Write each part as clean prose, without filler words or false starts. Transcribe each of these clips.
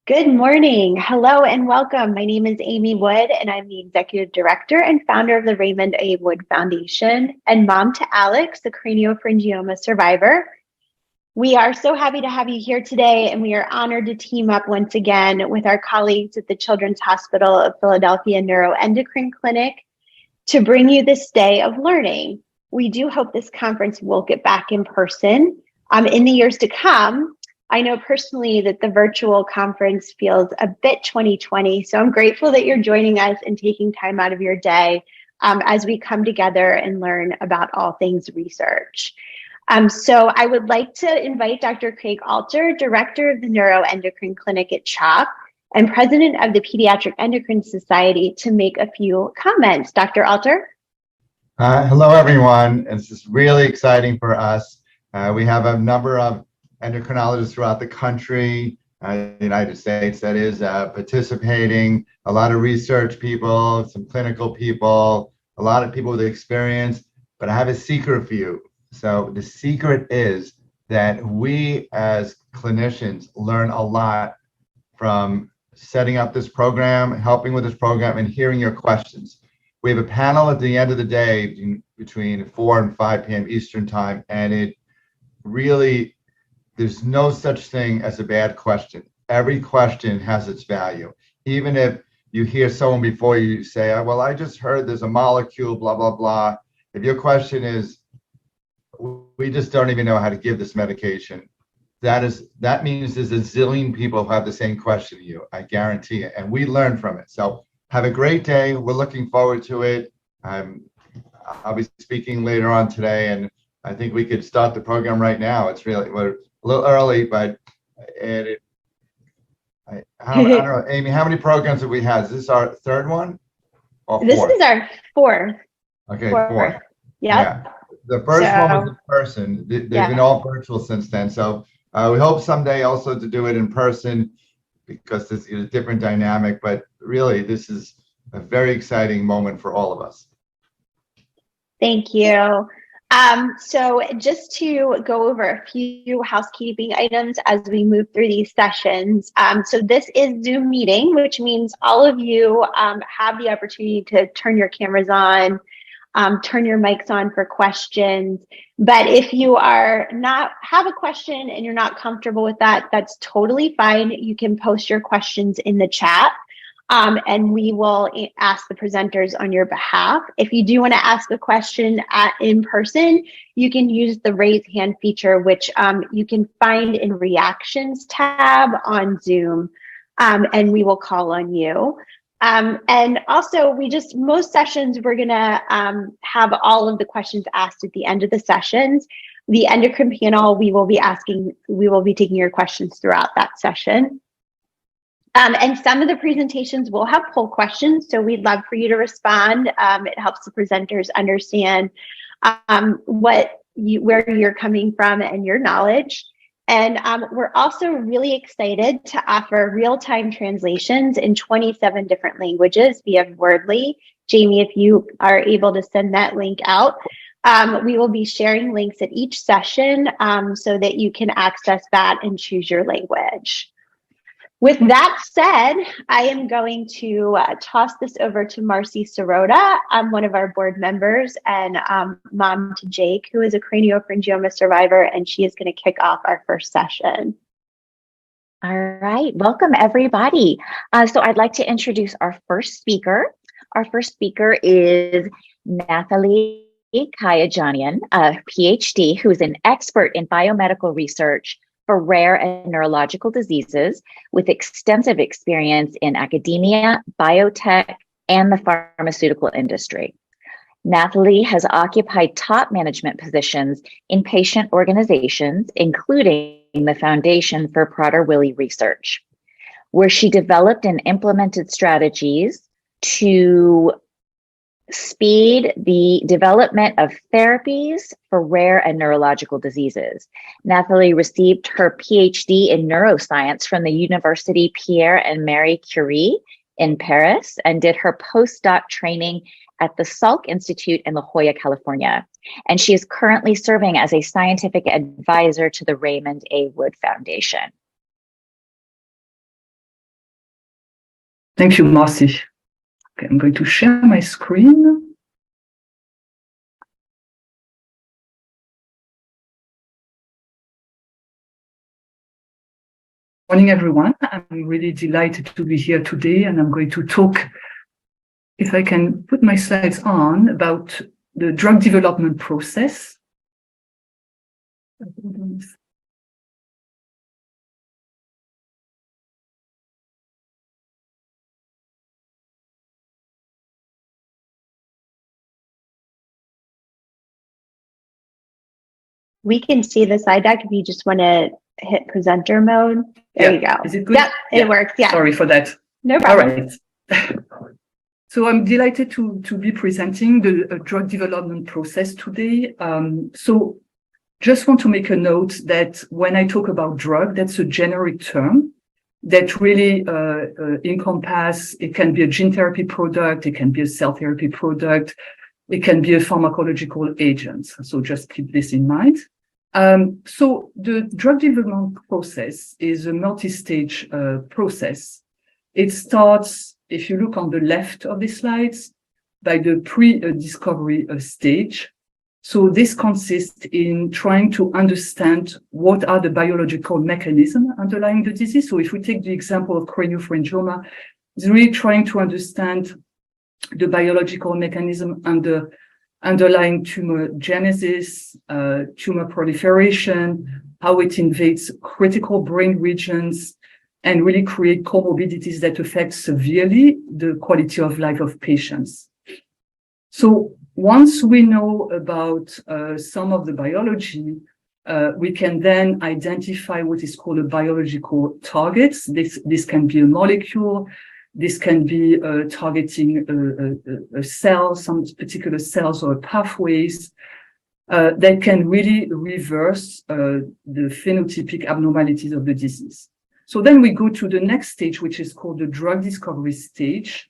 Good morning. Hello and welcome. My name is Amy Wood, and I'm the Executive Director and founder of the Raymond A. Wood Foundation and mom to Alex, the craniopharyngioma survivor. We are so happy to have you here today, and we are honored to team up once again with our colleagues at the Children's Hospital of Philadelphia Neuroendocrine Clinic to bring you this day of learning. We do hope this conference will get back in person in the years to come. I know personally that the virtual conference feels a bit 2020, so I'm grateful that you're joining us and taking time out of your day as we come together and learn about all things research. So I would like to invite Dr. Craig Alter, Director of the Neuroendocrine Clinic at CHOP and President of the Pediatric Endocrine Society, to make a few comments. Dr. Alter? Hello, everyone. It's just really exciting for us. We have a number of endocrinologists throughout the country, the United States, that is, participating, a lot of research people, some clinical people, a lot of people with experience, but I have a secret for you. So the secret is that we as clinicians learn a lot from setting up this program, helping with this program, and hearing your questions. We have a panel at the end of the day between 4 and 5 p.m. Eastern time, and it really, there's no such thing as a bad question. Every question has its value. Even if you hear someone before you say, oh, well, I just heard there's a molecule, blah, blah, blah. If your question is, we just don't even know how to give this medication, that means there's a zillion people who have the same question to you, I guarantee it. And we learn from it. So have a great day. We're looking forward to it. I'll be speaking later on today, and I think we could start the program right now. We're a little early, but I don't know, Amy, how many programs have we had? Is this our third one or fourth? This is our fourth. Okay, fourth. Yep. Yeah. The first one was in person. They've been all virtual since then. So we hope someday also to do it in person, because this is a different dynamic. But really, this is a very exciting moment for all of us. Thank you. So just to go over a few housekeeping items as we move through these sessions. So this is Zoom meeting, which means all of you have the opportunity to turn your cameras on, turn your mics on for questions. But if you have a question and you're not comfortable with that, that's totally fine. You can post your questions in the chat. And we will ask the presenters on your behalf. If you do want to ask a question in person, you can use the raise hand feature, which you can find in reactions tab on Zoom, and we will call on you. And also, most sessions, we're going to have all of the questions asked at the end of the sessions. The endocrine panel, we will be taking your questions throughout that session. And some of the presentations will have poll questions, so we'd love for you to respond. It helps the presenters understand where you're coming from and your knowledge. And we're also really excited to offer real-time translations in 27 different languages via Wordly. Jamie, if you are able to send that link out, we will be sharing links at each session so that you can access that and choose your language. With that said, I am going to toss this over to Marcy Sirota. I'm one of our board members and mom to Jake, who is a craniopharyngioma survivor, and she is going to kick off our first session. All right, welcome everybody. So I'd like to introduce our first speaker. Our first speaker is Nathalie Kayadjanian, a Ph.D., who is an expert in biomedical research for rare and neurological diseases with extensive experience in academia, biotech, and the pharmaceutical industry. Nathalie has occupied top management positions in patient organizations, including the Foundation for Prader-Willi Research, where she developed and implemented strategies to speed the development of therapies for rare and neurological diseases. Nathalie received her PhD in neuroscience from the University Pierre and Marie Curie in Paris and did her postdoc training at the Salk Institute in La Jolla, California. And she is currently serving as a scientific advisor to the Raymond A. Wood Foundation. Thank you, Marcy. Okay, I'm going to share my screen. Morning, everyone. I'm really delighted to be here today, and I'm going to talk, if I can put my slides on, about the drug development process. We can see the slide deck if you just want to hit presenter mode. There you go. Is it good? Yep, it works. Yeah. Sorry for that. No problem. All right. So I'm delighted to be presenting the drug development process today. So just want to make a note that when I talk about drug, that's a generic term that really encompass, it can be a gene therapy product, it can be a cell therapy product, it can be a pharmacological agent. So just keep this in mind. So the drug development process is a multi-stage process. It starts, if you look on the left of the slides, by the pre-discovery stage. So this consists in trying to understand what are the biological mechanisms underlying the disease. So if we take the example of craniopharyngioma, it's really trying to understand the biological mechanism underlying tumor genesis, tumor proliferation, how it invades critical brain regions, and really create comorbidities that affect severely the quality of life of patients. So once we know about some of the biology, we can then identify what is called a biological targets. This can be a molecule. This can be targeting a cell, some particular cells or pathways that can really reverse the phenotypic abnormalities of the disease. So then we go to the next stage, which is called the drug discovery stage.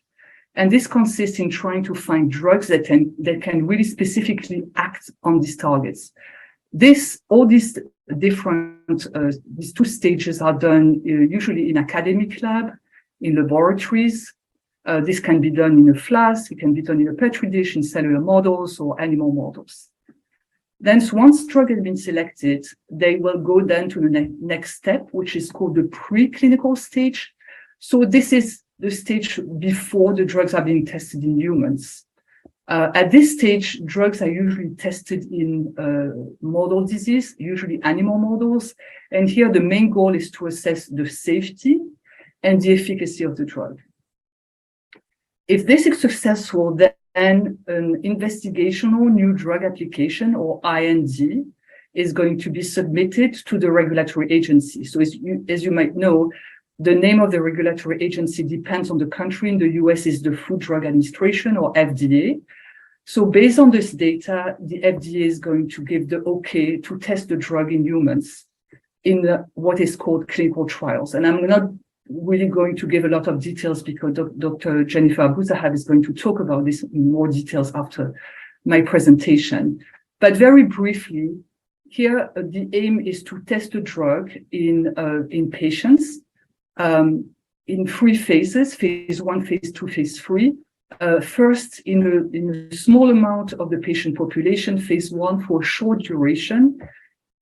And this consists in trying to find drugs that can really specifically act on these targets. All these different, these two stages are done usually in academic lab, in laboratories. This can be done in a flask, it can be done in a petri dish, in cellular models or animal models. Then once drug has been selected, they will go then to the next step, which is called the preclinical stage. So this is the stage before the drugs are being tested in humans. At this stage, drugs are usually tested in model disease, usually animal models. And here the main goal is to assess the safety and the efficacy of the drug. If this is successful, then an investigational new drug application, or IND, is going to be submitted to the regulatory agency. So as you might know, the name of the regulatory agency depends on the country. In the US is the Food Drug Administration, or FDA. So based on this data, the FDA is going to give the okay to test the drug in humans in what is called clinical trials. And I'm not really going to give a lot of details because Dr. Jennifer Abuzzahab is going to talk about this in more details after my presentation. But very briefly, here the aim is to test the drug in patients in 3 phases: phase 1, phase 2, phase 3. First, in a small amount of the patient population, phase 1 for a short duration.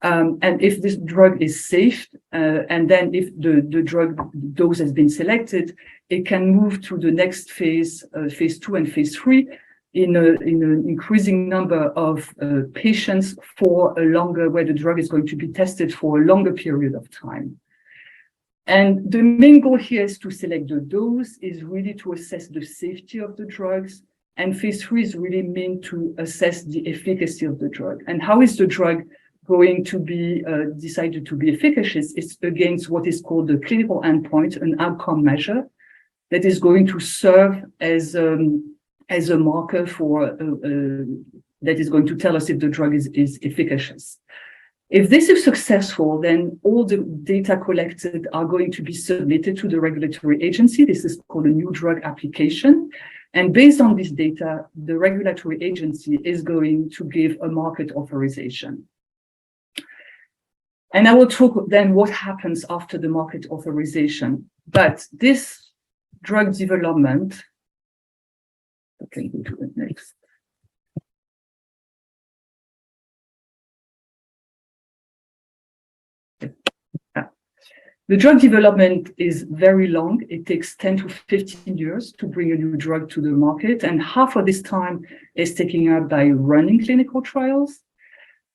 And if this drug is safe, and then if the drug dose has been selected, it can move to the next phase, phase 2 and phase 3, in an increasing number of patients for a longer, where the drug is going to be tested for a longer period of time. And the main goal here is to select the dose, is really to assess the safety of the drugs. And phase 3 is really meant to assess the efficacy of the drug. And how is the drug going to be decided to be efficacious? It's against what is called the clinical endpoint, an outcome measure that is going to serve as a marker for that is going to tell us if the drug is efficacious. If this is successful, then all the data collected are going to be submitted to the regulatory agency. This is called a new drug application. And based on this data, the regulatory agency is going to give a market authorization. And I will talk then what happens after the market authorization. But this drug development. Okay, go to the next. The drug development is very long. It takes 10 to 15 years to bring a new drug to the market, and half of this time is taken up by running clinical trials.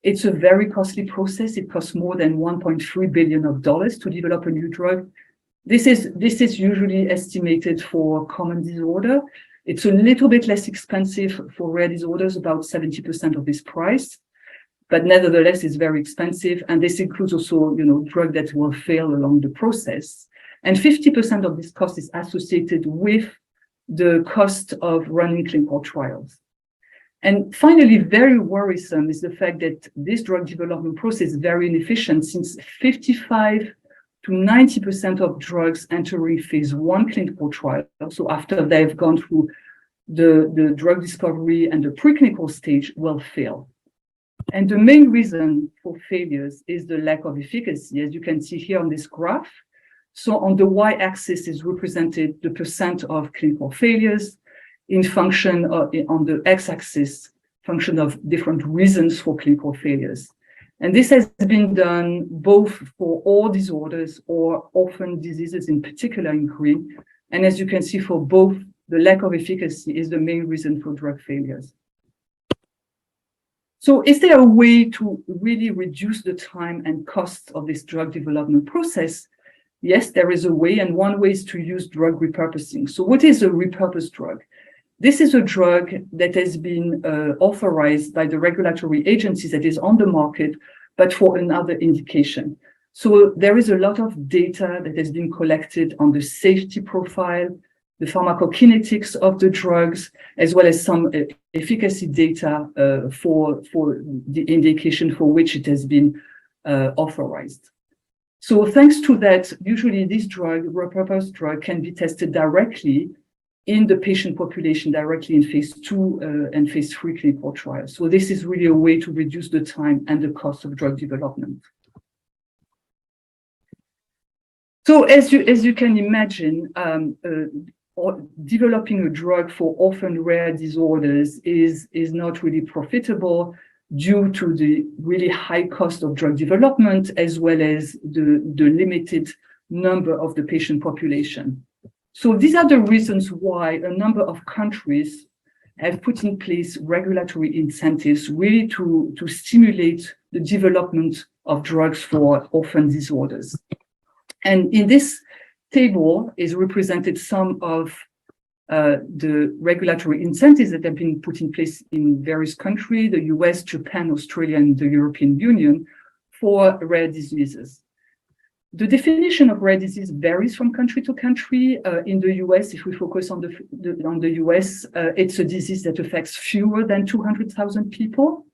It's a very costly process. It costs more than $1.3 billion to develop a new drug. This is usually estimated for common disorder. It's a little bit less expensive for rare disorders, about 70% of this price. But nevertheless, it's very expensive. And this includes also, drug that will fail along the process. And 50% of this cost is associated with the cost of running clinical trials. And finally, very worrisome is the fact that this drug development process is very inefficient, since 55 to 90% of drugs entering phase 1 clinical trial, so after they've gone through the drug discovery and the preclinical stage, will fail. And the main reason for failures is the lack of efficacy, as you can see here on this graph. So on the y-axis is represented the percent of clinical failures in function of, on the x-axis, function of different reasons for clinical failures. And this has been done both for all disorders or orphan diseases in particular in green. And as you can see, for both, the lack of efficacy is the main reason for drug failures. So is there a way to really reduce the time and cost of this drug development process? Yes, there is a way, and one way is to use drug repurposing. So what is a repurposed drug? This is a drug that has been authorized by the regulatory agencies, that is on the market, but for another indication. So there is a lot of data that has been collected on the safety profile, the pharmacokinetics of the drugs, as well as some efficacy data for the indication for which it has been authorized. So thanks to that, usually this drug, repurposed drug, can be tested directly in the patient population, directly in phase 2 and phase 3 clinical trials. So this is really a way to reduce the time and the cost of drug development. So as you can imagine, developing a drug for orphan rare disorders is not really profitable due to the really high cost of drug development, as well as the limited number of the patient population. So these are the reasons why a number of countries have put in place regulatory incentives really to stimulate the development of drugs for orphan disorders. And in this table is represented some of the regulatory incentives that have been put in place in various countries, the US, Japan, Australia, and the European Union for rare diseases. The definition of rare disease varies from country to country. In the US, if we focus on the US, it's a disease that affects fewer than 200,000 people.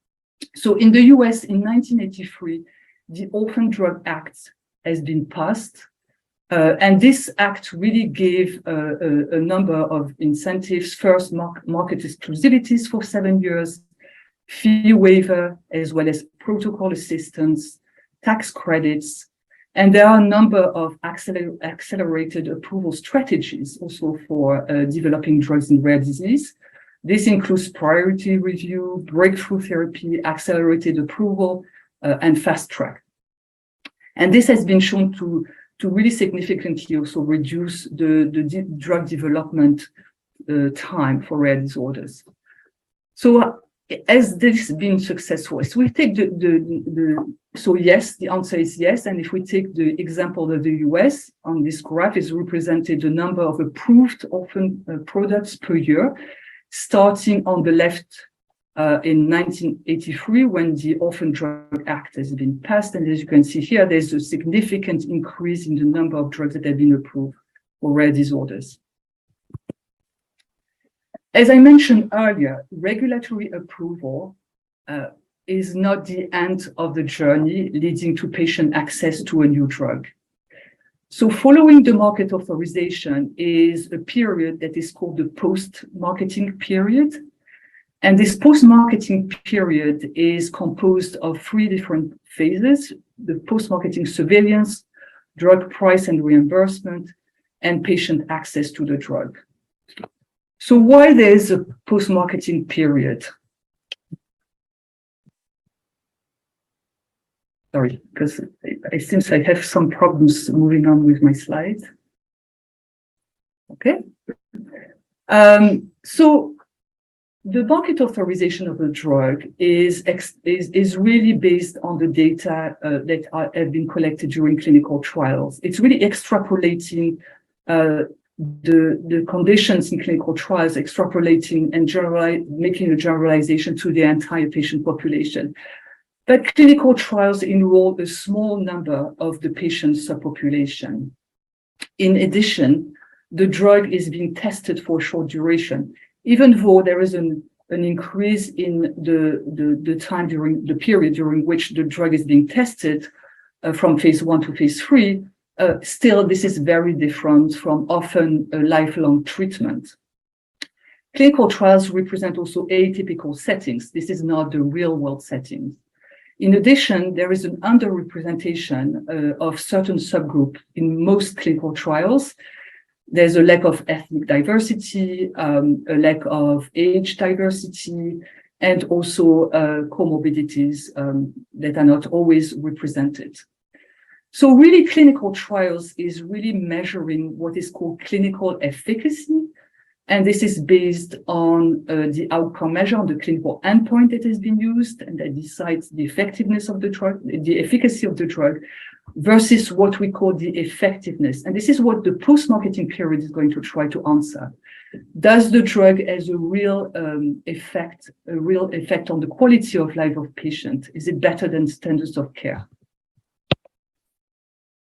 So in the US in 1983, the Orphan Drug Act has been passed. And this act really gave a number of incentives. First, market exclusivities for 7 years, fee waiver, as well as protocol assistance, tax credits. And there are a number of accelerated approval strategies also for developing drugs in rare disease. This includes priority review, breakthrough therapy, accelerated approval, and fast track. And this has been shown to really significantly also reduce the drug development time for rare disorders. So has this been successful? So we take so yes, the answer is yes. And if we take the example of the US, on this graph is represented the number of approved orphan products per year, starting on the left in 1983, when the Orphan Drug Act has been passed. And as you can see here, there's a significant increase in the number of drugs that have been approved for rare disorders. As I mentioned earlier, regulatory approval is not the end of the journey leading to patient access to a new drug. So following the market authorization is a period that is called the post-marketing period. And this post-marketing period is composed of 3 different phases: the post-marketing surveillance, drug price and reimbursement, and patient access to the drug. So why there's a post-marketing period? Sorry, because it seems I have some problems moving on with my slides. Okay. So the market authorization of the drug is really based on the data that have been collected during clinical trials. It's really extrapolating the conditions in clinical trials, extrapolating and making a generalization to the entire patient population. But clinical trials enroll a small number of the patient subpopulation. In addition, the drug is being tested for short duration, even though there is an increase in the time during the period during which the drug is being tested from phase 1 to phase 3. Still, this is very different from often a lifelong treatment. Clinical trials represent also atypical settings. This is not the real world settings. In addition, there is an underrepresentation of certain subgroups in most clinical trials. There's a lack of ethnic diversity, a lack of age diversity, and also comorbidities that are not always represented. So really, clinical trials is really measuring what is called clinical efficacy. And this is based on the outcome measure, on the clinical endpoint that has been used, and that decides the effectiveness of the drug, the efficacy of the drug, versus what we call the effectiveness. And this is what the post-marketing period is going to try to answer. Does the drug has a real effect on the quality of life of patient? Is it better than standards of care?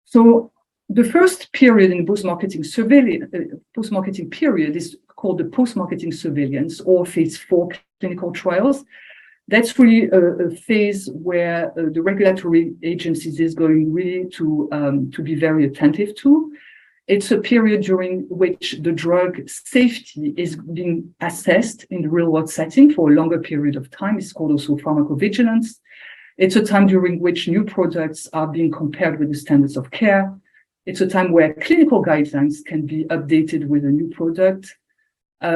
So the first period in post-marketing period is called the post-marketing surveillance, or phase 4 clinical trials. That's really a phase where the regulatory agencies is going really to be very attentive to. It's a period during which the drug safety is being assessed in the real-world setting for a longer period of time. It's called also pharmacovigilance. It's a time during which new products are being compared with the standards of care. It's a time where clinical guidelines can be updated with a new product.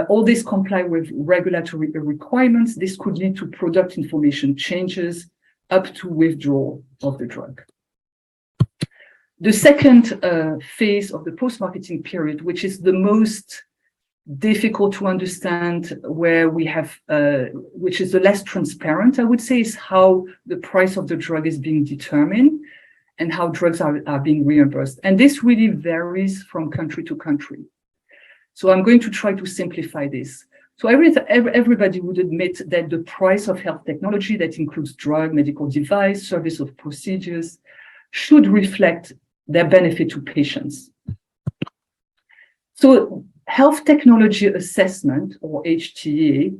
All this comply with regulatory requirements. This could lead to product information changes up to withdrawal of the drug. The second phase of the post-marketing period, which is the most difficult to understand, where we have, which is the less transparent, I would say, is how the price of the drug is being determined and how drugs are being reimbursed. And this really varies from country to country. So I'm going to try to simplify this. So everybody would admit that the price of health technology, that includes drug, medical device, service of procedures, should reflect their benefit to patients. So health technology assessment, or HTA,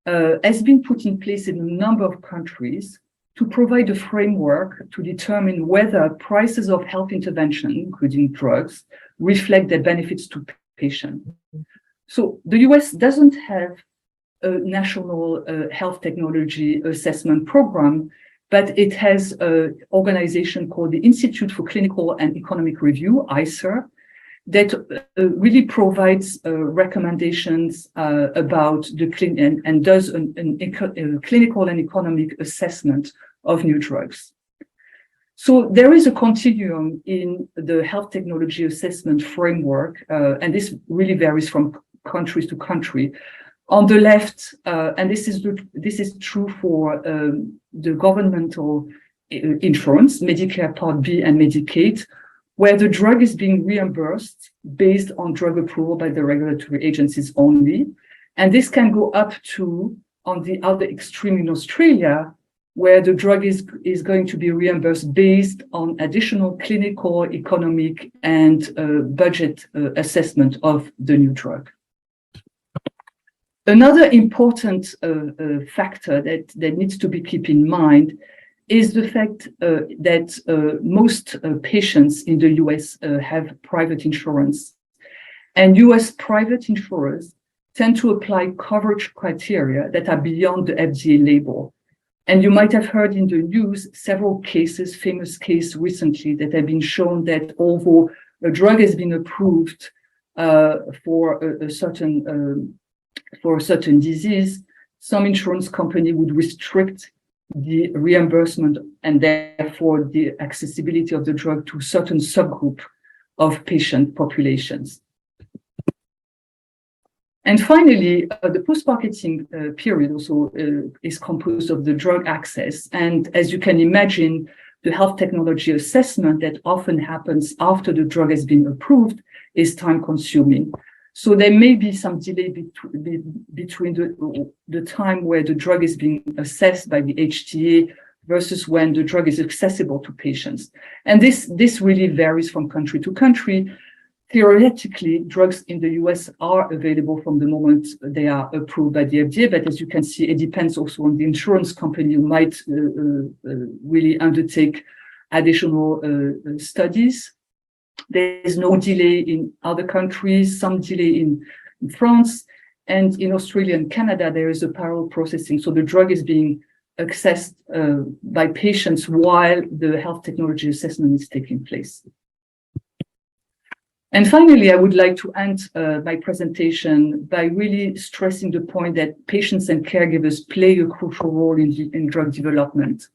has been put in place in a number of countries to provide a framework to determine whether prices of health intervention, including drugs, reflect their benefits to patients. So the US doesn't have a national health technology assessment program, but it has an organization called the Institute for Clinical and Economic Review, ICER, that really provides recommendations about the clinic and does a clinical and economic assessment of new drugs. So there is a continuum in the health technology assessment framework, and this really varies from country to country. On the left, and this is true for the governmental insurance, Medicare Part B and Medicaid, where the drug is being reimbursed based on drug approval by the regulatory agencies only. And this can go up to, on the other extreme in Australia, where the drug is going to be reimbursed based on additional clinical, economic, and budget assessment of the new drug. Another important factor that needs to be kept in mind is the fact that most patients in the US have private insurance. And US private insurers tend to apply coverage criteria that are beyond the FDA label. And you might have heard in the news several cases, famous case recently, that have been shown that although a drug has been approved for a certain disease, some insurance company would restrict the reimbursement and therefore the accessibility of the drug to certain subgroup of patient populations. And finally, the post-marketing period also is composed of the drug access. And as you can imagine, the health technology assessment that often happens after the drug has been approved is time-consuming. So there may be some delay between the time where the drug is being assessed by the HTA versus when the drug is accessible to patients. And this really varies from country to country. Theoretically, drugs in the US are available from the moment they are approved by the FDA, but as you can see, it depends also on the insurance company who might really undertake additional studies. There is no delay in other countries, some delay in France, and in Australia and Canada, there is a parallel processing. So the drug is being accessed by patients while the health technology assessment is taking place. And finally, I would like to end my presentation by really stressing the point that patients and caregivers play a crucial role in drug development.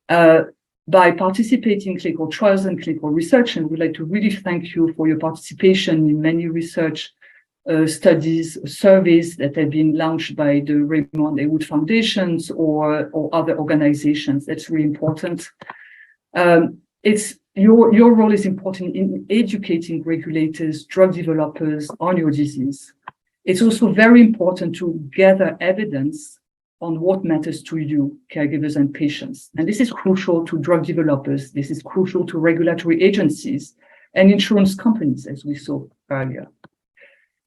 By participating in clinical trials and clinical research, and we'd like to really thank you for your participation in many research studies, surveys that have been launched by the Raymond A foundations or other organizations. That's really important. Your role is important in educating regulators, drug developers on your disease. It's also very important to gather evidence on what matters to you, caregivers and patients. And this is crucial to drug developers. This is crucial to regulatory agencies and insurance companies, as we saw earlier.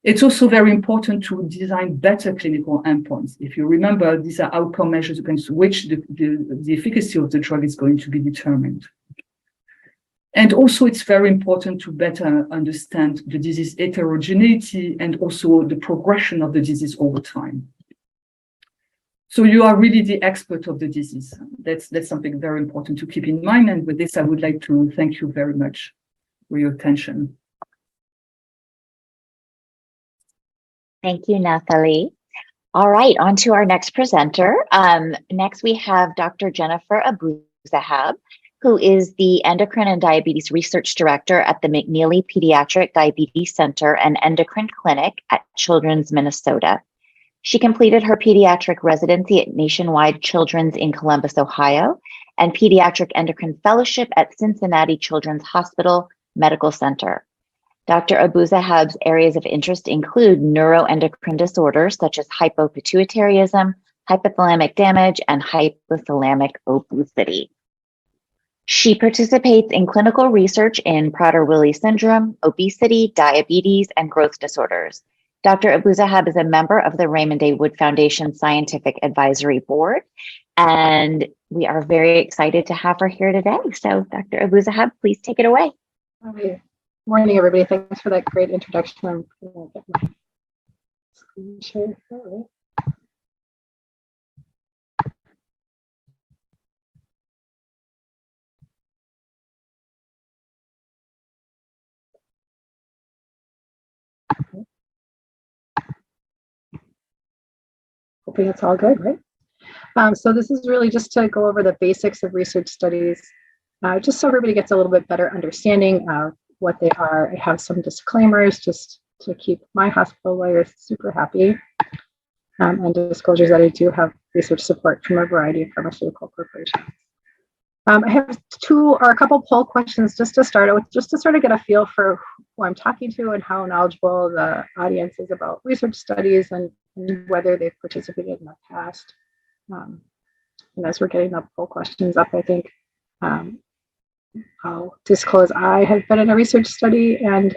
It's also very important to design better clinical endpoints. If you remember, these are outcome measures against which the efficacy of the drug is going to be determined. And also, it's very important to better understand the disease heterogeneity and also the progression of the disease over time. So you are really the expert of the disease. That's something very important to keep in mind. And with this, I would like to thank you very much for your attention. Thank you, Nathalie. All right, on to our next presenter. Next, we have Dr. Jennifer Abuzzahab, who is the Endocrine and Diabetes Research Director at the McNeely Pediatric Diabetes Center and Endocrine Clinic at Children's Minnesota. She completed her pediatric residency at Nationwide Children's in Columbus, Ohio, and pediatric endocrine fellowship at Cincinnati Children's Hospital Medical Center. Dr. Abuzzahab's areas of interest include neuroendocrine disorders such as hypopituitarism, hypothalamic damage, and hypothalamic obesity. She participates in clinical research in Prader-Willi syndrome, obesity, diabetes, and growth disorders. Dr. Abuzzahab is a member of the Raymond A. Foundation Scientific Advisory Board, and we are very excited to have her here today. So, Dr. Abuzzahab, please take it away. All right. Morning, everybody. Thanks for that great introduction. I'm going to get my screen share. All right. Hoping it's all good, right? So this is really just to go over the basics of research studies, just so everybody gets a little bit better understanding of what they are. I have some disclaimers just to keep my hospital lawyers super happy, and disclosures that I do have research support from a variety of pharmaceutical corporations. I have a couple poll questions just to start with, just to sort of get a feel for who I'm talking to and how knowledgeable the audience is about research studies and whether they've participated in the past. And as we're getting the poll questions up, I think I'll disclose I have been in a research study, and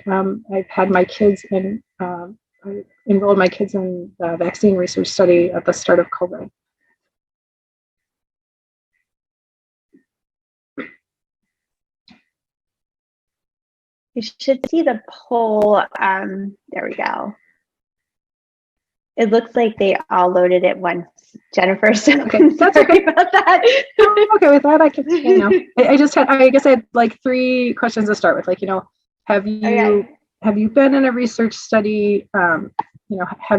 I've had my kids in, I enrolled my kids in the vaccine research study at the start of COVID. You should see the poll. There we go. It looks like they all loaded at once, Jennifer. So okay, that's okay about that. I'm okay with that. I can, I guess I had like 3 questions to start with. Like, have you have you been in a research study? Have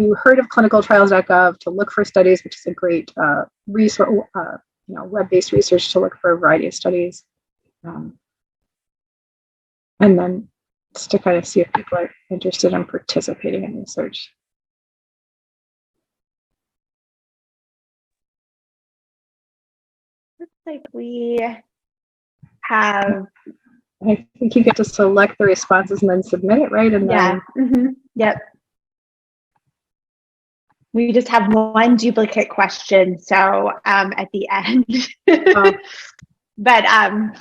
you heard of clinicaltrials.gov to look for studies, which is a great resource, web-based research to look for a variety of studies. And then just to kind of see if people are interested in participating in research. Looks like we have. I think you get to select the responses and then submit it, right? And yeah. then, Yep. We just have one duplicate question, so at the end. But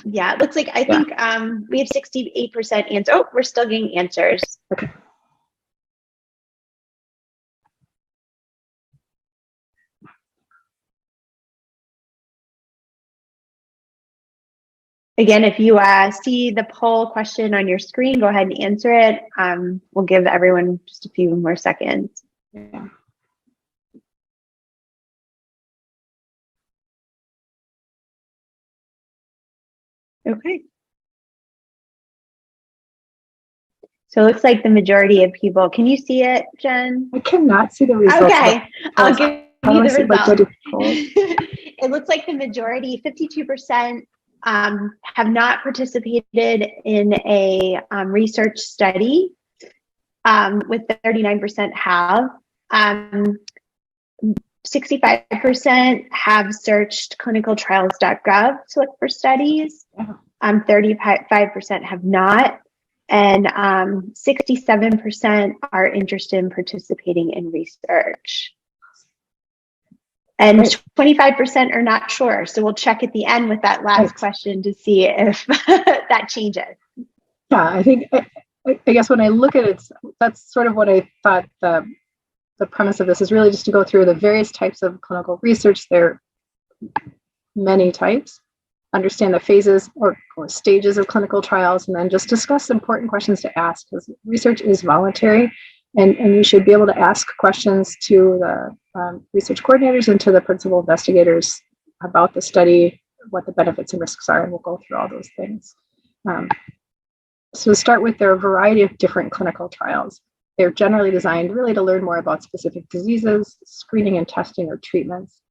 yeah, it looks like I think we have 68% answer. Oh, we're still getting answers. Okay. Again, if you see the poll question on your screen, go ahead and answer it. We'll give everyone just a few more seconds. Yeah. Okay. So it looks like the majority of people, can you see it, Jen? I cannot see the results. Okay, I'll give you the results. It It looks like the majority, 52%, have not participated in a research study, with 39% have. 65% have searched clinicaltrials.gov to look for studies. 35% have not. And 67% are interested in participating in research. And 25% are not sure. So we'll check at the end with that last question to see if that changes. Yeah, I think, I guess when I look at it, that's sort of what I thought the premise of this is, really just to go through the various types of clinical research. There are many types, understand the phases or stages of clinical trials, and then just discuss important questions to ask, because research is voluntary, and you should be able to ask questions to the research coordinators and to the principal investigators about the study, what the benefits and risks are, and we'll go through all those things. So to start with, there are a variety of different clinical trials. They're generally designed really to learn more about specific diseases, screening and testing or treatments.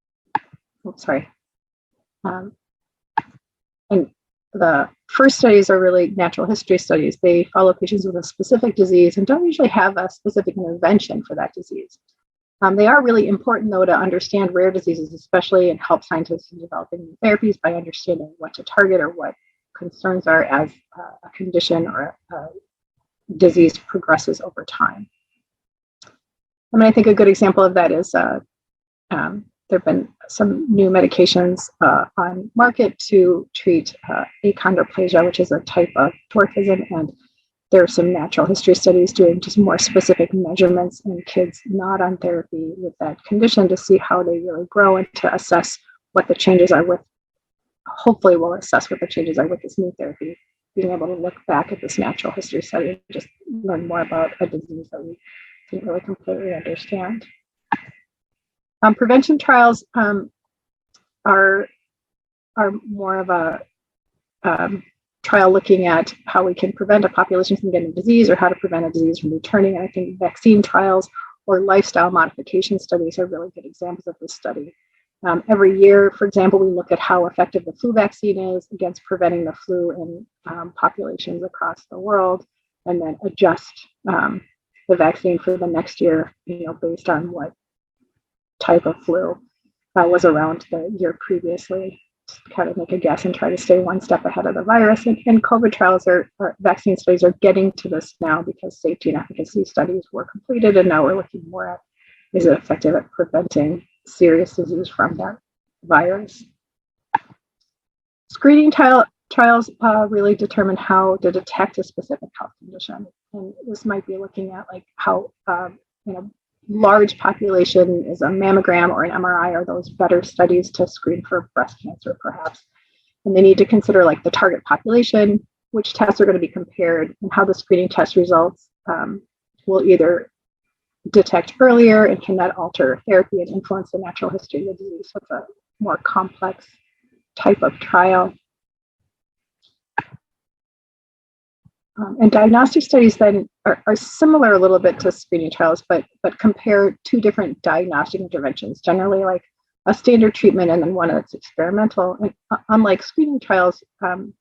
And the first studies are really natural history studies. They follow patients with a specific disease and don't usually have a specific intervention for that disease. They are really important, though, to understand rare diseases, especially, and help scientists in developing new therapies by understanding what to target or what concerns are as a condition or a disease progresses over time. I mean, I think a good example of that is there have been some new medications on market to treat achondroplasia, which is a type of dwarfism, and there are some natural history studies doing just more specific measurements in kids not on therapy with that condition to see how they really grow and to assess what the changes are with, hopefully we'll assess what the changes are with this new therapy, being able to look back at this natural history study and just learn more about a disease that we didn't really completely understand. Prevention trials are more of a trial looking at how we can prevent a population from getting a disease or how to prevent a disease from returning. And I think vaccine trials or lifestyle modification studies are really good examples of this study. Every year, for example, we look at how effective the flu vaccine is against preventing the flu in populations across the world, and then adjust the vaccine for the next year, based on what type of flu was around the year previously, to kind of make a guess and try to stay one step ahead of the virus. And COVID trials or vaccine studies are getting to this now because safety and efficacy studies were completed, and now we're looking more at, is it effective at preventing serious disease from that virus. Screening trials really determine how to detect a specific health condition. And this might be looking at like how, large population is a mammogram or an MRI, are those better studies to screen for breast cancer perhaps. And they need to consider like the target population, which tests are going to be compared, and how the screening test results will either detect earlier, and can that alter therapy and influence the natural history of the disease. So it's a more complex type of trial. And diagnostic studies then are similar a little bit to screening trials, but compare two different diagnostic interventions, generally like a standard treatment and then one that's experimental. And unlike screening trials,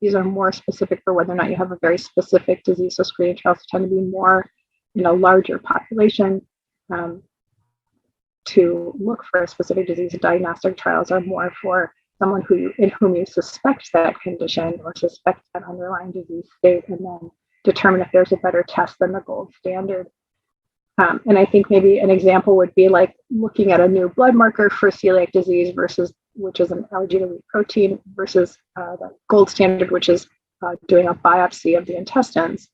these are more specific for whether or not you have a very specific disease. So screening trials tend to be more in a larger population to look for a specific disease. Diagnostic trials are more for someone in whom you suspect that condition or suspect that underlying disease state, and then determine if there's a better test than the gold standard. And I think maybe an example would be like looking at a new blood marker for celiac disease which is an allergy to wheat protein, versus the gold standard, which is doing a biopsy of the intestines,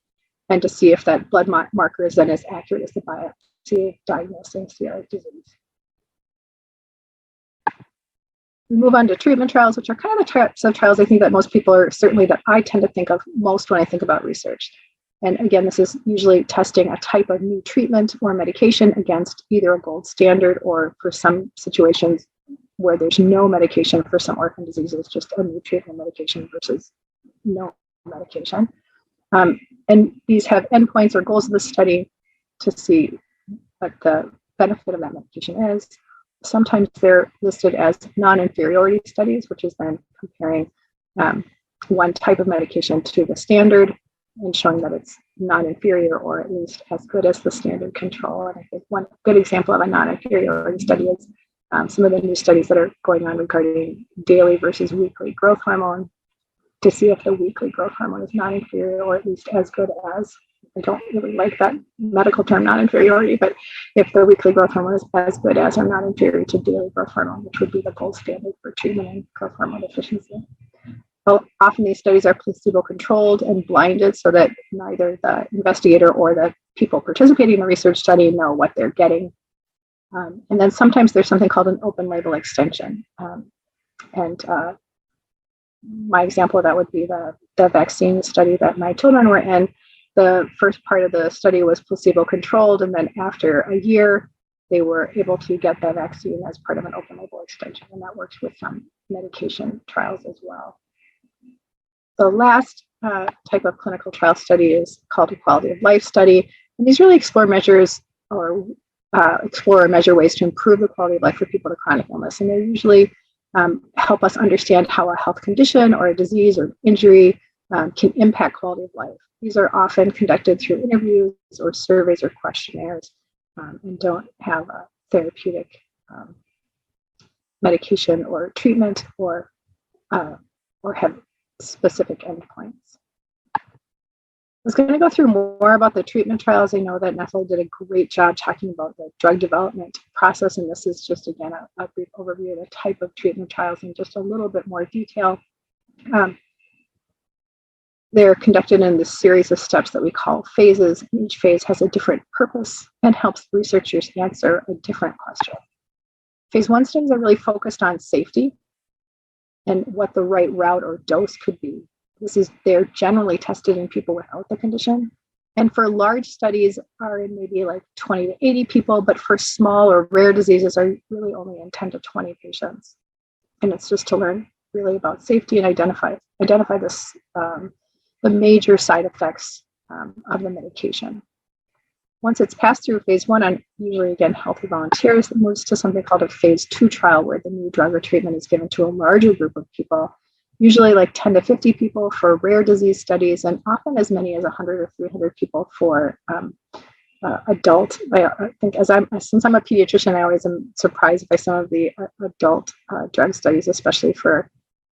and to see if that blood marker is then as accurate as the biopsy diagnosing celiac disease. We move on to treatment trials, which are kind of the types of trials I think that most people are, certainly that I tend to think of most when I think about research. And again, this is usually testing a type of new treatment or medication against either a gold standard, or for some situations where there's no medication for some orphan diseases, just a new treatment medication versus no medication. And these have endpoints or goals of the study to see what the benefit of that medication is. Sometimes they're listed as non-inferiority studies, which is then comparing one type of medication to the standard and showing that it's non-inferior or at least as good as the standard control. And I think one good example of a non-inferiority study is some of the new studies that are going on regarding daily versus weekly growth hormone, to see if the weekly growth hormone is non-inferior or at least as good as. I don't really like that medical term non-inferiority, but if the weekly growth hormone is as good as or not inferior to daily growth hormone, which would be the gold standard for treatment in growth hormone deficiency. Well, often these studies are placebo-controlled and blinded, so that neither the investigator or the people participating in the research study know what they're getting. And then sometimes there's something called an open label extension. My example of that would be the vaccine study that my children were in. The first part of the study was placebo-controlled, and then after a year, they were able to get the vaccine as part of an open label extension, and that works with some medication trials as well. The last type of clinical trial study is called a quality of life study, and these really explore measures or measure ways to improve the quality of life for people with chronic illness, and they usually help us understand how a health condition or a disease or injury can impact quality of life. These are often conducted through interviews or surveys or questionnaires, and don't have a therapeutic medication or treatment or have specific endpoints. I was going to go through more about the treatment trials. I know that Nathalie did a great job talking about the drug development process, and this is just, again, a brief overview of the type of treatment trials in just a little bit more detail. They're conducted in this series of steps that we call phases. Each phase has a different purpose and helps researchers answer a different question. Phase 1 studies are really focused on safety and what the right route or dose could be. They're generally tested in people without the condition. And for large studies are in maybe like 20 to 80 people, but for small or rare diseases are really only in 10 to 20 patients. And it's just to learn really about safety and identify this, the major side effects of the medication. Once it's passed through phase 1 on usually, again, healthy volunteers, it moves to something called a phase 2 trial, where the new drug or treatment is given to a larger group of people, usually like 10 to 50 people for rare disease studies, and often as many as 100 or 300 people for adult. I think since I'm a pediatrician, I always am surprised by some of the adult drug studies, especially for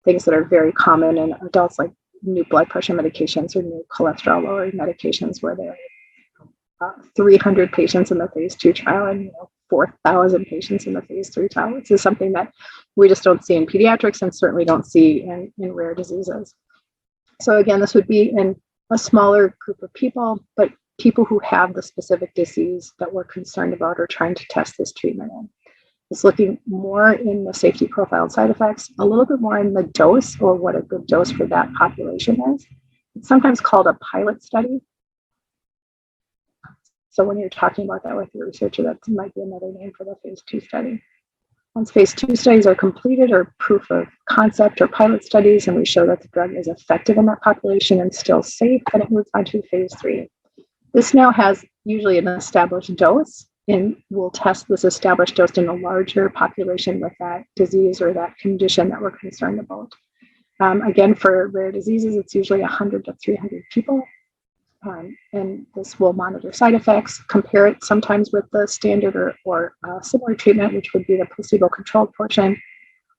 things that are very common in adults, like new blood pressure medications or new cholesterol lowering medications, where there are 300 patients in the phase 2 trial and 4,000 patients in the phase 3 trial. This is something that we just don't see in pediatrics and certainly don't see in rare diseases. So again, this would be in a smaller group of people, but people who have the specific disease that we're concerned about or trying to test this treatment in. It's looking more in the safety profile and side effects, a little bit more in the dose or what a good dose for that population is. It's sometimes called a pilot study. So when you're talking about that with your researcher, that might be another name for the phase 2 study. Once phase 2 studies are completed, or proof of concept or pilot studies, and we show that the drug is effective in that population and still safe, then it moves on to phase 3. This now has usually an established dose, and we'll test this established dose in a larger population with that disease or that condition that we're concerned about. Again, for rare diseases, it's usually 100 to 300 people. And this will monitor side effects, compare it sometimes with the standard or similar treatment, which would be the placebo-controlled portion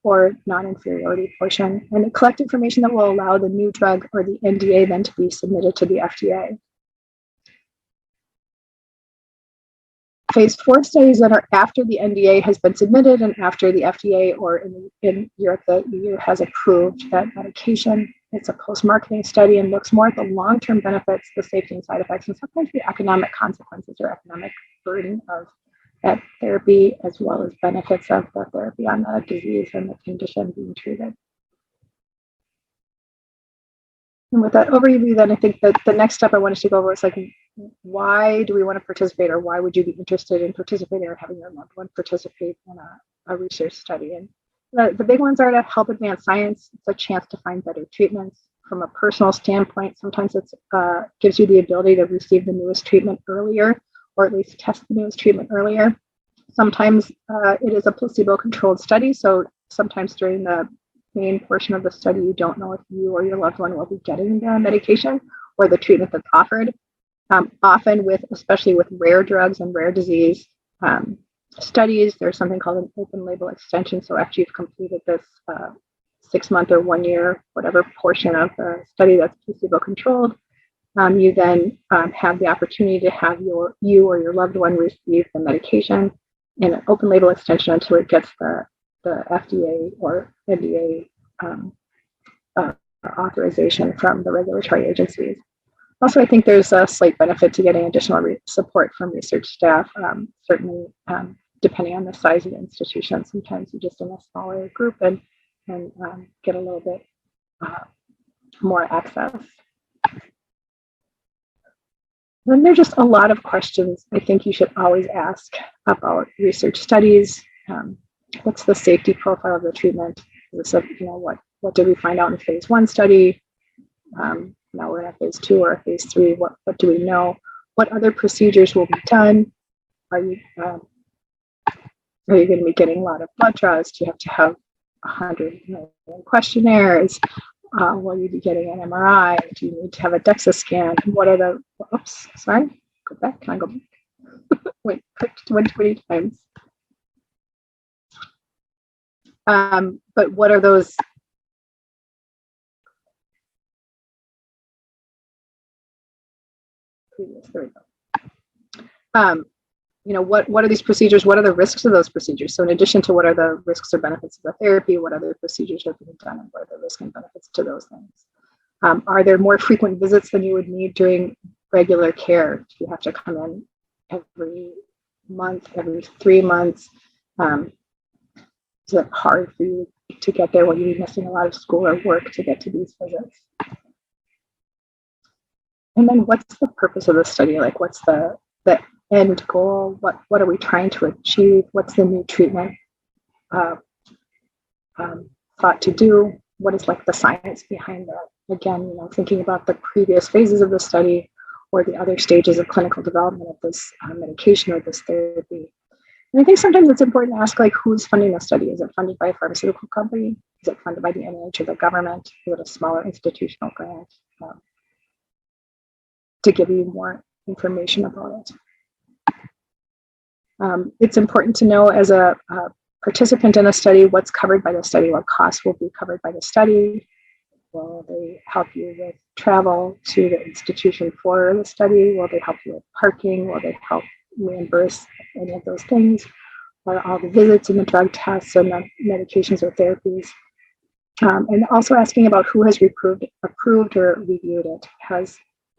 or non-inferiority portion, and collect information that will allow the new drug or the NDA then to be submitted to the FDA. Phase 4 studies that are after the NDA has been submitted and after the FDA or in Europe, the EU has approved that medication. It's a post-marketing study and looks more at the long-term benefits, the safety and side effects, and sometimes the economic consequences or economic burden of that therapy, as well as benefits of the therapy on the disease and the condition being treated. And with that overview, then I think that the next step I wanted to go over is like, why do we want to participate, or why would you be interested in participating or having your loved one participate in a research study? And the big ones are to help advance science. It's a chance to find better treatments. From a personal standpoint, sometimes it gives you the ability to receive the newest treatment earlier, or at least test the newest treatment earlier. Sometimes it is a placebo-controlled study, so sometimes during the main portion of the study, you don't know if you or your loved one will be getting the medication or the treatment that's offered. Often especially with rare drugs and rare disease studies, there's something called an open label extension. So after you've completed this 6-month or 1 year, whatever portion of the study that's placebo-controlled, you then have the opportunity to have you or your loved one receive the medication in an open label extension until it gets the FDA or NDA authorization from the regulatory agencies. Also, I think there's a slight benefit to getting additional support from research staff, certainly depending on the size of the institution. Sometimes you're just in a smaller group and get a little bit more access. Then there's just a lot of questions I think you should always ask about research studies. What's the safety profile of the treatment? What did we find out in phase 1 study? Now we're in a phase 2 or a phase 3. What do we know? What other procedures will be done? Are you going to be getting a lot of blood draws? Do you have to have 100 questionnaires? Will you be getting an MRI? Do you need to have a DEXA scan? What are the? Oops, sorry. Go back. Can I go back? Wait, clicked 120 times. But what are those? There we go. What are these procedures? What are the risks of those procedures? So in addition to what are the risks or benefits of the therapy, what other procedures are being done and what are the risks and benefits to those things? Are there more frequent visits than you would need during regular care? Do you have to come in every month, every 3 months? Is it hard for you to get there when you'd be missing a lot of school or work to get to these visits? And then what's the purpose of the study? Like, what's the end goal? What are we trying to achieve? What's the new treatment thought to do? What is like the science behind that? Again, thinking about the previous phases of the study or the other stages of clinical development of this medication or this therapy. And I think sometimes it's important to ask, like, who's funding the study? Is it funded by a pharmaceutical company? Is it funded by the NIH or the government? Is it a smaller institutional grant? To give you more information about it. It's important to know as a participant in a study what's covered by the study, what costs will be covered by the study. Will they help you with travel to the institution for the study? Will they help you with parking? Will they help reimburse any of those things? Or all the visits and the drug tests and the medications or therapies? And also asking about who has approved or reviewed it.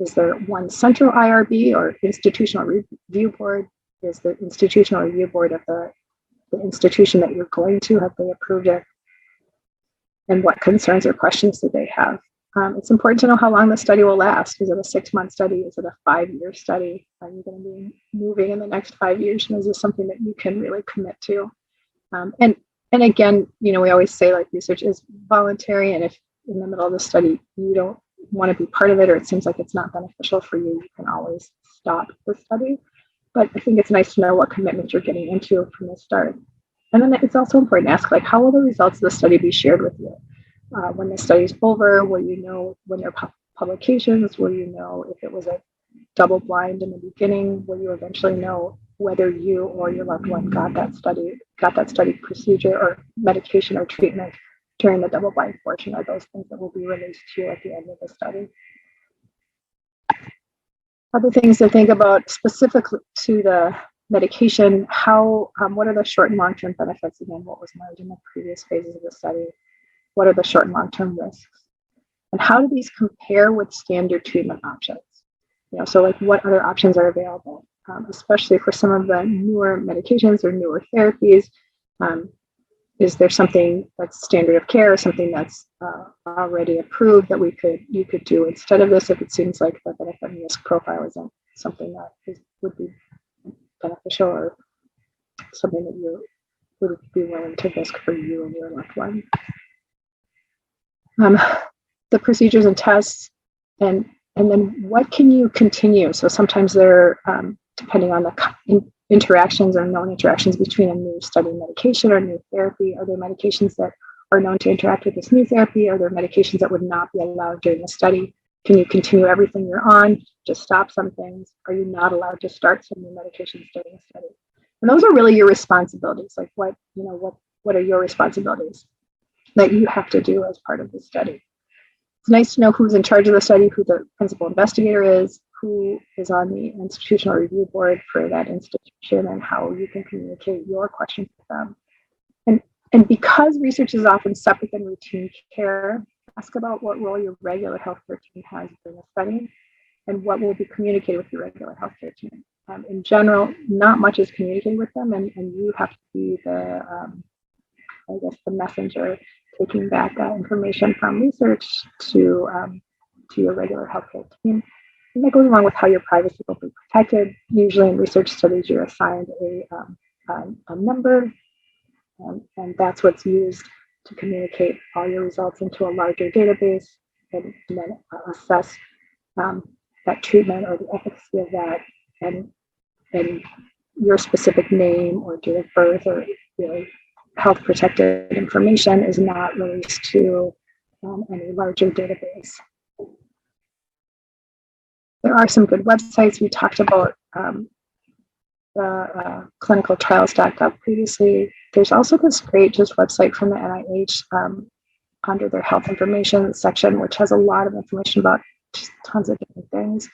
Is there one central IRB or institutional review board? Is the institutional review board of the institution that you're going to, have they approved it? And what concerns or questions do they have? It's important to know how long the study will last. Is it a 6-month study? Is it a 5-year study? Are you going to be moving in the next 5 years? And is this something that you can really commit to? And again, we always say like research is voluntary, and if in the middle of the study you don't want to be part of it, or it seems like it's not beneficial for you, you can always stop the study. But I think it's nice to know what commitment you're getting into from the start. And then it's also important to ask, like, how will the results of the study be shared with you? When the study's over, will you know when there are publications? Will you know if it was a double blind in the beginning? Will you eventually know whether you or your loved one got that study procedure or medication or treatment during the double blind portion? Are those things that will be released to you at the end of the study? Other things to think about specific to the medication, what are the short and long-term benefits? Again, what was measured in the previous phases of the study? What are the short and long-term risks? And how do these compare with standard treatment options? So like what other options are available, especially for some of the newer medications or newer therapies? Is there something that's standard of care, or something that's already approved that you could do instead of this if it seems like the benefit and risk profile isn't something that would be beneficial, or something that you would be willing to risk for you and your loved one? The procedures and tests, and then what can you continue? So sometimes they're depending on the interactions or known interactions between a new study medication or new therapy. Are there medications that are known to interact with this new therapy? Are there medications that would not be allowed during the study? Can you continue everything you're on? Just stop some things? Are you not allowed to start some new medications during the study? And those are really your responsibilities. Like what are your responsibilities that you have to do as part of the study? It's nice to know who's in charge of the study, who the principal investigator is, who is on the institutional review board for that institution, and how you can communicate your questions with them. And because research is often separate than routine care, ask about what role your regular healthcare team has during the study, and what will be communicated with your regular healthcare team. In general, not much is communicated with them, and you have to be the messenger, taking back that information from research to your regular healthcare team. And that goes along with how your privacy will be protected. Usually in research studies, you're assigned a number, and that's what's used to communicate all your results into a larger database, and then assess that treatment or the efficacy of that, and your specific name or date of birth or health protected information is not released to any larger database. There are some good websites. We talked about the clinicaltrials.gov previously. There's also this great website from the NIH under their health information section, which has a lot of information about just tons of different things.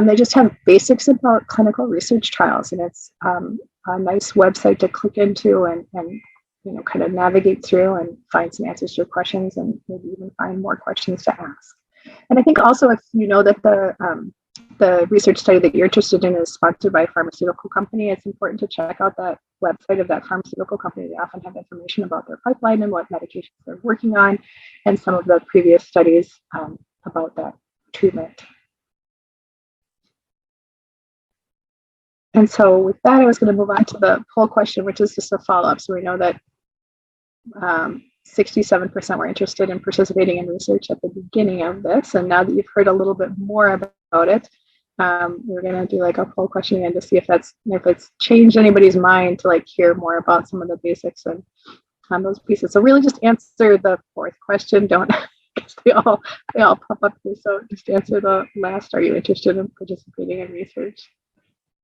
They just have basics about clinical research trials, and it's a nice website to click into and kind of navigate through and find some answers to your questions, and maybe even find more questions to ask. And I think also, if you know that the research study that you're interested in is sponsored by a pharmaceutical company, it's important to check out that website of that pharmaceutical company. They often have information about their pipeline and what medications they're working on, and some of the previous studies about that treatment. And so with that, I was going to move on to the poll question, which is just a follow-up. So we know that 67% were interested in participating in research at the beginning of this. And now that you've heard a little bit more about it, we're going to do like a poll question again to see if it's changed anybody's mind to like hear more about some of the basics and those pieces. So really just answer the fourth question. Don't, because they all pop up here. So just answer the last. Are you interested in participating in research?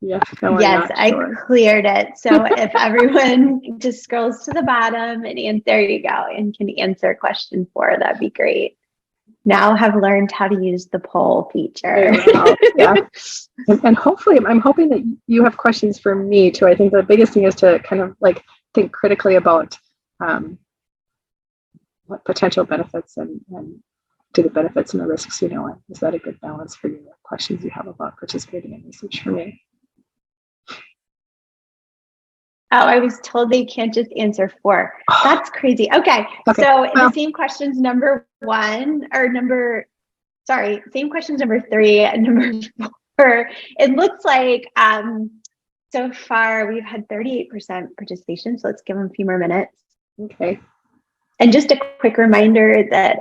Yes, no, yes, sure. I cleared it. So if everyone just scrolls to the bottom and there you go, and can answer question 4, that'd be great. Now have learned how to use the poll feature. Yeah. And hopefully, I'm hoping that you have questions for me too. I think the biggest thing is to kind of like think critically about what potential benefits and do the benefits and the risks, and is that a good balance for you? Questions you have about participating in research for me? Oh, I was told they can't just answer 4. That's crazy. Okay. So the same questions number 1 or same questions number 3 and number 4. It looks like So far, we've had 38% participation, so let's give them a few more minutes. Okay. And just a quick reminder that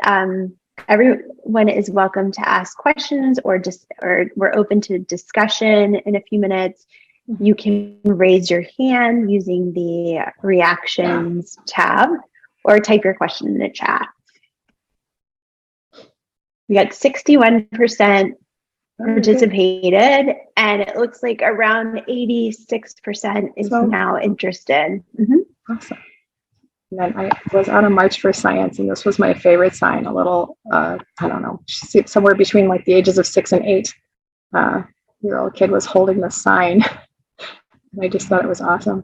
everyone is welcome to ask questions or we're open to discussion in a few minutes. You can raise your hand using the reactions tab or type your question in the chat. We got 61% participated, and it looks like around 86% is now interested. Awesome. And then I was out on March for Science, and this was my favorite sign. A little, I don't know, somewhere between like the ages of 6 and 8-year-old kid was holding the sign. And I just thought it was awesome.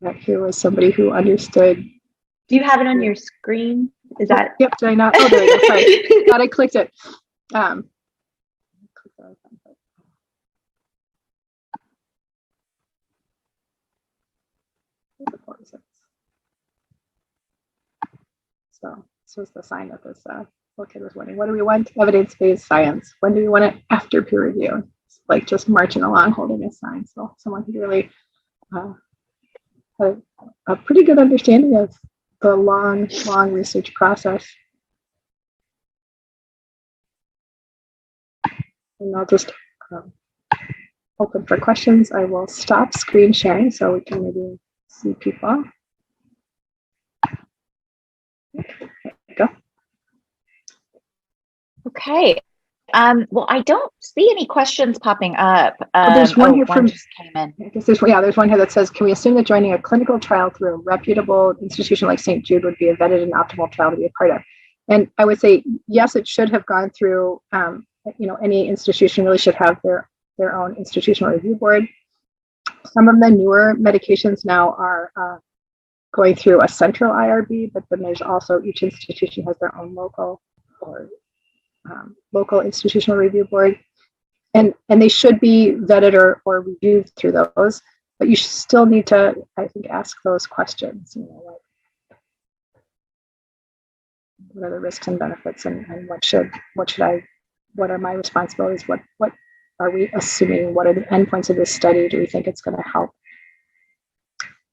That here was somebody who understood. Do you have it on your screen? Is that? Yep. Did I not? Oh, there we go. Sorry. Thought I clicked it. So this was the sign that this little kid was wanting. What do we want? Evidence-based science. When do we want it? After peer review. It's like just marching along holding a sign. So someone who really had a pretty good understanding of the long research process. And I'll just open for questions. I will stop screen sharing so we can maybe see people. There we go. Okay. Well, I don't see any questions popping up. There's one here from just came in. I guess there's one here that says, can we assume that joining a clinical trial through a reputable institution like St. Jude would be a vetted and optimal trial to be a part of? And I would say, yes, it should have gone through, any institution really should have their own institutional review board. Some of the newer medications now are going through a central IRB, but then there's also each institution has their own local institutional review board, and they should be vetted or reviewed through those. But you still need to, I think, ask those questions. What are the risks and benefits, and what are my responsibilities? What are we assuming? What are the endpoints of this study? Do we think it's going to help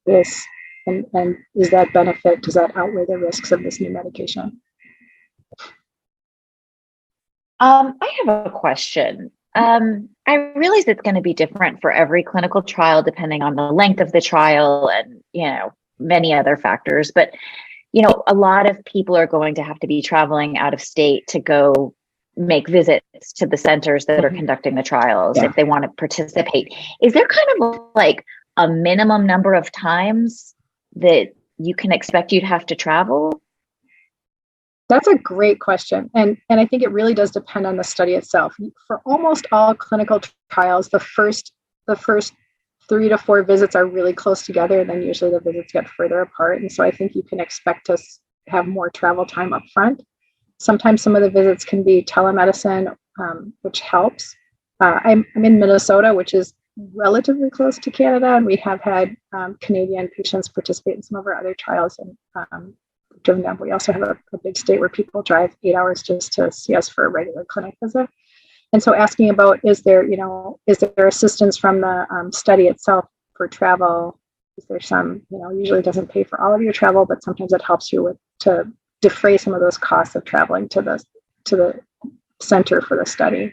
this? And is that benefit, does that outweigh the risks of this new medication? I have a question. I realize it's going to be different for every clinical trial, depending on the length of the trial and, many other factors. But, a lot of people are going to have to be traveling out of state to go make visits to the centers that are conducting the trials if they want to participate. Is there kind of like a minimum number of times that you can expect you'd have to travel? That's a great question. And I think it really does depend on the study itself. For almost all clinical trials, the first 3 to 4 visits are really close together, and then usually the visits get further apart. And so I think you can expect to have more travel time up front. Sometimes some of the visits can be telemedicine, which helps. I'm in Minnesota, which is relatively close to Canada, and we have had Canadian patients participate in some of our other trials and driven down. But we also have a big state where people drive 8 hours just to see us for a regular clinic visit. And so asking about, is there assistance from the study itself for travel? Is there some, usually it doesn't pay for all of your travel, but sometimes it helps you to defray some of those costs of traveling to the center for the study.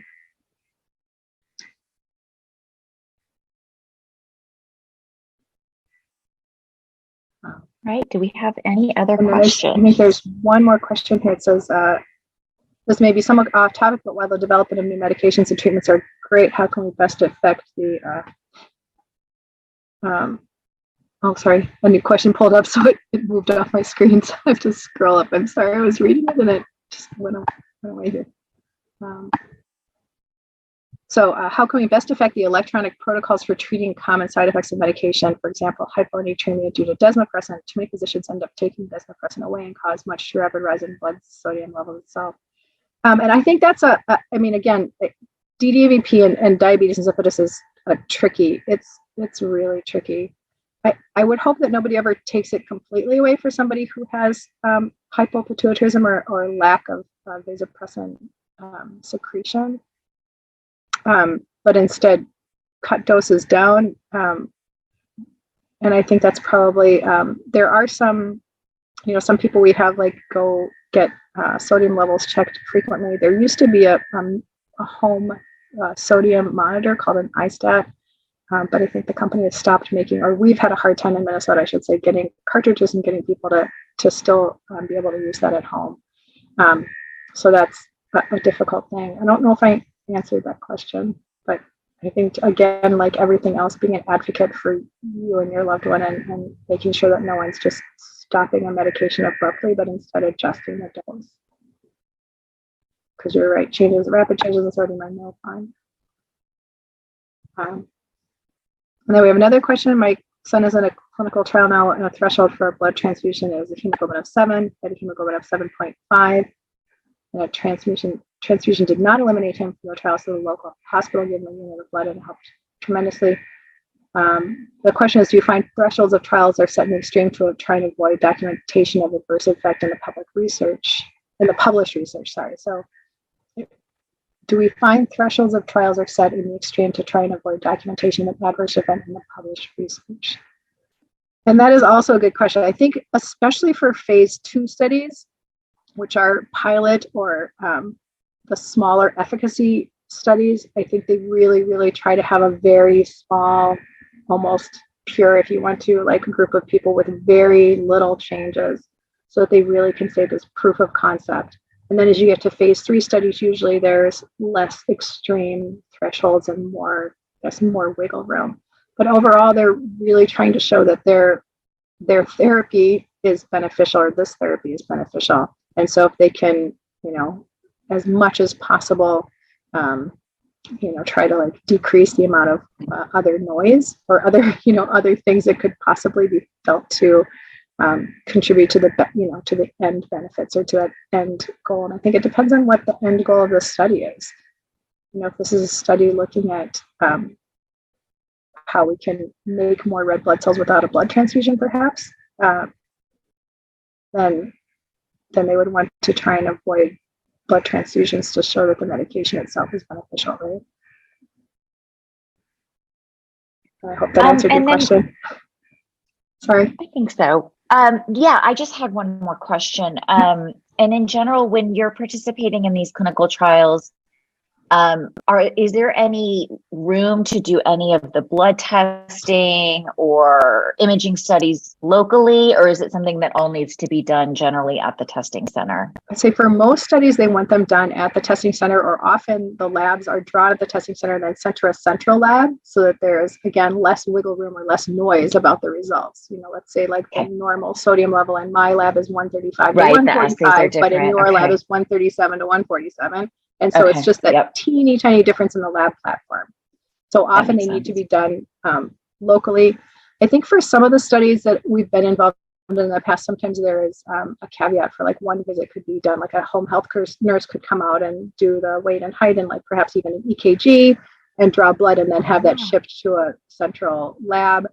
Right. Do we have any other questions? I think there's one more question here. It says, this may be somewhat off topic, but while the development of new medications and treatments are great, how can we best affect the, a new question pulled up, so it moved off my screen, so I have to scroll up. I'm sorry, I was reading it and it just went away here. So how can we best affect the electronic protocols for treating common side effects of medication? For example, hyponatremia due to desmopressin. Too many physicians end up taking desmopressin away and cause much too rapid rise in blood sodium levels itself. And I think that's again, DDAVP and diabetes insipidus is tricky. It's really tricky. I would hope that nobody ever takes it completely away for somebody who has hypopituitarism or lack of vasopressin secretion. But instead cut doses down. And I think that's probably, there are some, some people we have like go get sodium levels checked frequently. There used to be a home sodium monitor called an iStat, but I think the company has stopped making, or we've had a hard time in Minnesota, I should say, getting cartridges and getting people to still be able to use that at home. So that's a difficult thing. I don't know if I answered that question, but I think, again, like everything else, being an advocate for you and your loved one and making sure that no one's just stopping a medication abruptly, but instead adjusting the dose. Because you're right, rapid changes in sodium are no fun. And then we have another question. My son is in a clinical trial now, and a threshold for a blood transfusion is a hemoglobin of 7, had a hemoglobin of 7.5. And a transfusion did not eliminate him from the trial, so the local hospital gave him a unit of blood and helped tremendously. The question is, do you find thresholds of trials are set in the extreme to try and avoid documentation of adverse effect in the published research? Sorry. So do we find thresholds of trials are set in the extreme to try and avoid documentation of adverse event in the published research? And that is also a good question. I think especially for phase 2 studies, which are pilot or the smaller efficacy studies, I think they really, really try to have a very small, almost pure, if you want to, like a group of people with very little changes so that they really can say this proof of concept. And then as you get to phase 3 studies, usually there's less extreme thresholds and more wiggle room. But overall, they're really trying to show that their therapy is beneficial, or this therapy is beneficial. And so if they can, as much as possible, try to like decrease the amount of other noise or other things that could possibly be felt to contribute to the end benefits or to that end goal. And I think it depends on what the end goal of the study is. If this is a study looking at how we can make more red blood cells without a blood transfusion, perhaps, then they would want to try and avoid blood transfusions to show that the medication itself is beneficial, right? I hope that answered your question. Sorry. I think so. Yeah, I just had one more question. And in general, when you're participating in these clinical trials, is there any room to do any of the blood testing or imaging studies locally, or is it something that all needs to be done generally at the testing center? I'd say for most studies, they want them done at the testing center, or often the labs are drawn at the testing center and then sent to a central lab so that there's, again, less wiggle room or less noise about the results. Let's say like the normal sodium level in my lab is 135 to 145, but in your lab is 137 to 147. And so it's just that teeny tiny difference in the lab platform. So often they need to be done locally. I think for some of the studies that we've been involved in the past, sometimes there is a caveat for like one visit could be done, like a home health nurse could come out and do the weight and height and like perhaps even an EKG and draw blood and then have that shipped to a central lab.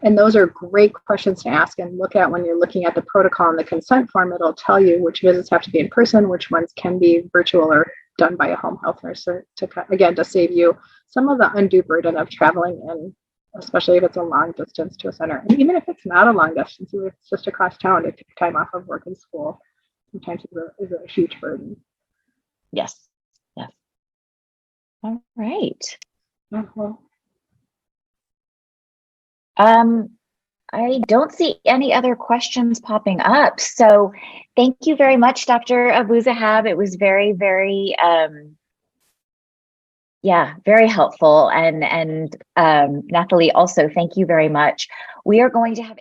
And those are great questions to ask and look at when you're looking at the protocol and the consent form. It'll tell you which visits have to be in person, which ones can be virtual or done by a home health nurse to save you some of the undue burden of traveling in, especially if it's a long distance to a center. And even if it's not a long distance, if it's just across town to take time off of work and school, sometimes is a huge burden. Yes. All right. I don't see any other questions popping up. So thank you very much, Dr. Abuzzahab. It was very, very, very helpful. And Nathalie, also, thank you very much. We are going to have